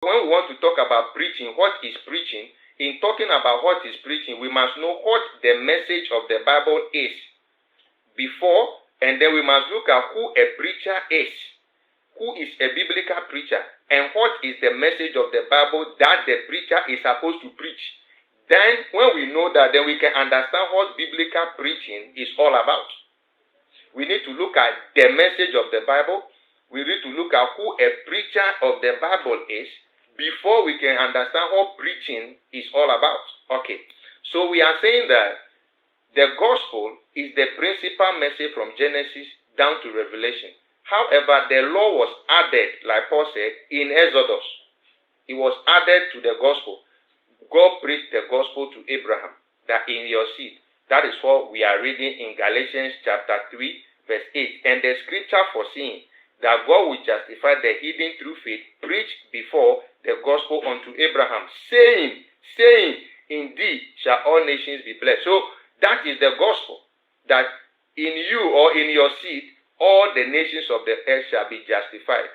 when we want to talk about preaching, what is preaching? In talking about what is preaching, we must know what the message of the Bible is before, and then we must look at who a preacher is, who is a biblical preacher, and what is the message of the Bible that the preacher is supposed to preach. Then, when we know that, then we can understand what biblical preaching is all about. We need to look at the message of the Bible. We need to look at who a preacher of the Bible is before we can understand what preaching is all about. Okay, so we are saying that the gospel is the principal message from Genesis down to Revelation. However, the law was added, like Paul said, in Exodus. It was added to the gospel. God preached the gospel to Abraham, that in your seed. That is what we are reading in Galatians chapter 3, verse 8. And the scripture foreseeing that God will justify the heathen through faith, preached before the gospel unto Abraham, saying, indeed shall all nations be blessed. So that is the gospel, that in you or in your seed, all the nations of the earth shall be justified.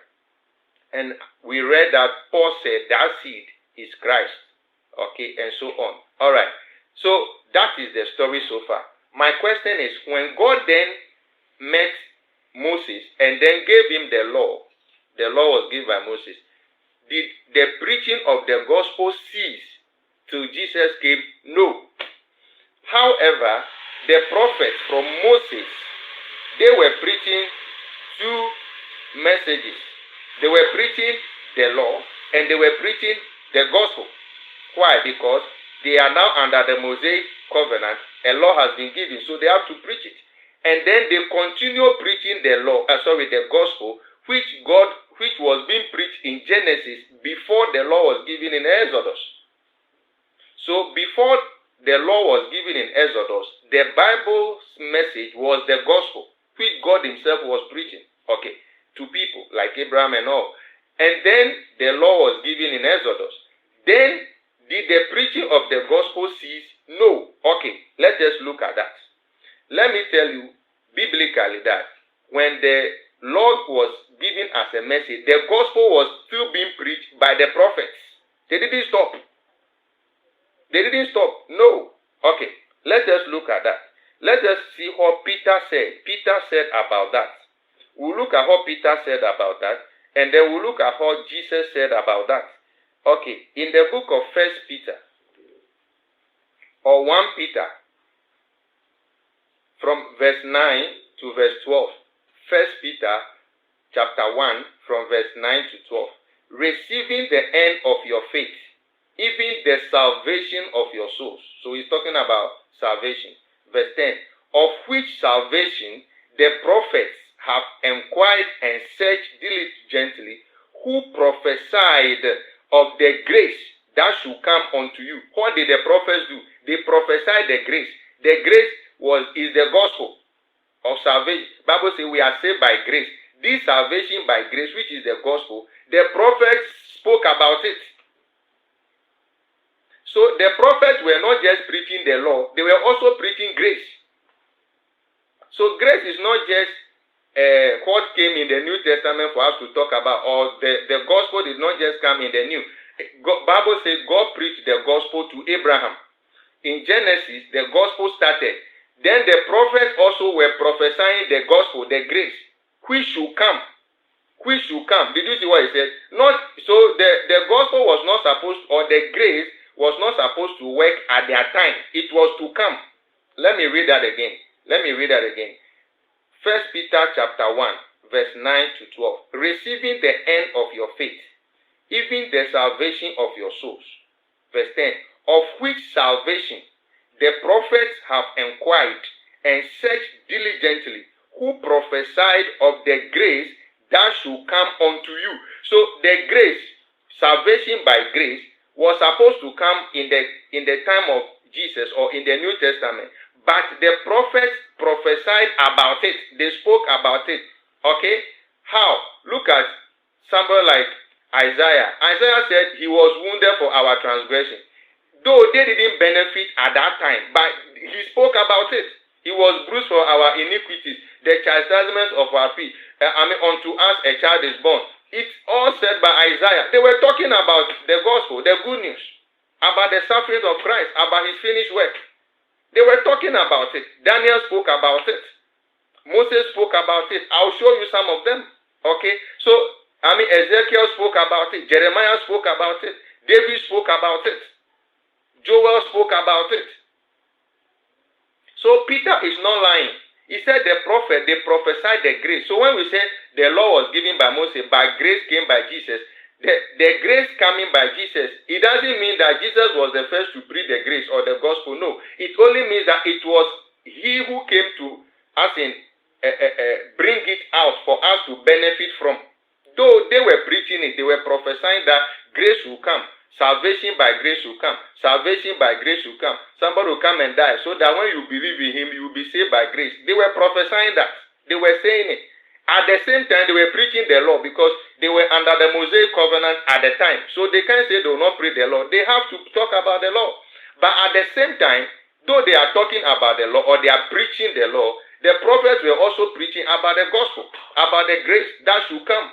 And we read that Paul said that seed is Christ. Okay, and so on. All right. So that is the story so far. My question is, when God then met Moses and then gave him the law was given by Moses, did the preaching of the gospel cease till Jesus came? No. However, the prophets from Moses, they were preaching two messages. They were preaching the law and they were preaching the gospel. Why? Because they are now under the Mosaic covenant. A law has been given, so they have to preach it. And then they continue preaching the gospel, which was being preached in Genesis before the law was given in Exodus. So before the law was given in Exodus, the Bible's message was the gospel, which God himself was preaching, okay, to people like Abraham and all. And then the law was given in Exodus. Then did the preaching of the gospel cease? No. Okay, let's just look at that. Let me tell you biblically that when the Lord was given as a message, the gospel was still being preached by the prophets. They didn't stop. They didn't stop. No. Okay, let's just look at that. Let's just see what Peter said. Peter said about that. We'll look at what Peter said about that, and then we'll look at what Jesus said about that. Okay, in the book of 1 Peter, or 1 Peter, from verse 9 to verse 12. 1 Peter chapter 1, from verse 9 to 12. Receiving the end of your faith, even the salvation of your souls. So he's talking about salvation. Verse 10. Of which salvation the prophets have inquired and searched diligently, who prophesied of the grace that should come unto you. What did the prophets do? They prophesied the grace. The grace is the gospel of salvation. Bible says we are saved by grace. This salvation by grace, which is the gospel, the prophets spoke about it. So the prophets were not just preaching the law, they were also preaching grace. So grace is not just what came in the New Testament for us to talk about, or the gospel did not just come in the New. Bible says God preached the gospel to Abraham. In Genesis, the gospel started. Then the prophets also were prophesying the gospel, the grace, which should come. Which should come. Did you see what he said? The gospel was not supposed, or the grace was not supposed to work at their time. It was to come. Let me read that again. 1 Peter chapter 1, verse 9 to 12. Receiving the end of your faith, even the salvation of your souls. Verse 10. Of which salvation the prophets have inquired and searched diligently, who prophesied of the grace that should come unto you. So the grace, salvation by grace, was supposed to come in the time of Jesus or in the New Testament. But the prophets prophesied about it. They spoke about it. Okay? How? Look at somebody like Isaiah. Isaiah said he was wounded for our transgression. Though they didn't benefit at that time, but he spoke about it. He was bruised for our iniquities, the chastisement of our peace. Unto us a child is born. It's all said by Isaiah. They were talking about the gospel, the good news, about the suffering of Christ, about his finished work. They were talking about it. Daniel spoke about it. Moses spoke about it. I'll show you some of them. Okay? So, Ezekiel spoke about it. Jeremiah spoke about it. David spoke about it. Joel spoke about it. So, Peter is not lying. He said the prophet, they prophesied the grace. So when we say the law was given by Moses, by grace came by Jesus, the grace coming by Jesus, it doesn't mean that Jesus was the first to preach the grace or the gospel. No. It only means that it was he who came to, bring it out for us to benefit from. Though they were preaching it, they were prophesying that grace will come. Salvation by grace will come. Salvation by grace will come. Somebody will come and die so that when you believe in him, you will be saved by grace. They were prophesying that. They were saying it. At the same time, they were preaching the law because they were under the Mosaic covenant at the time. So they can't say they will not preach the law. They have to talk about the law. But at the same time, though they are talking about the law or they are preaching the law, the prophets were also preaching about the gospel, about the grace that should come.